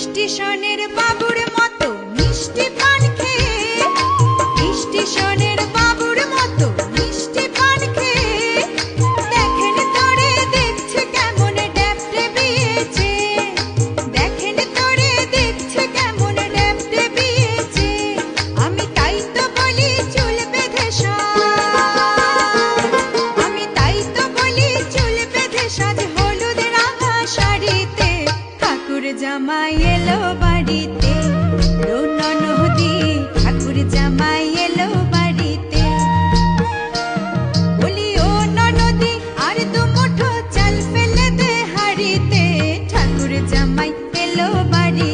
স্টেশনের বাবুর মতো মিষ্টি পান খেয়ে, স্টেশনের বাবুর মতো মিষ্টি পান খেয়ে দেখেন তোরে দেখছে কেমন ড্যাপটে বিয়েছে, দেখেন তোরে দেখছে কেমন ড্যাপটে বিয়েছে। আমি তাই তো বলি চুল বেঁধে সাজ, আমি তাই তো বলি চুল বেঁধে সাজ হলুদ রাঙা শাড়িতে, ঠাকুর জামাই এলো বাড়িতে, নদী ঠাকুর জামাই এলো বাড়িতে। বলি ও নদী আর দু মুঠো চাল ফেলে দে হাড়িতে, ঠাকুর জামাই এলো বাড়িতে।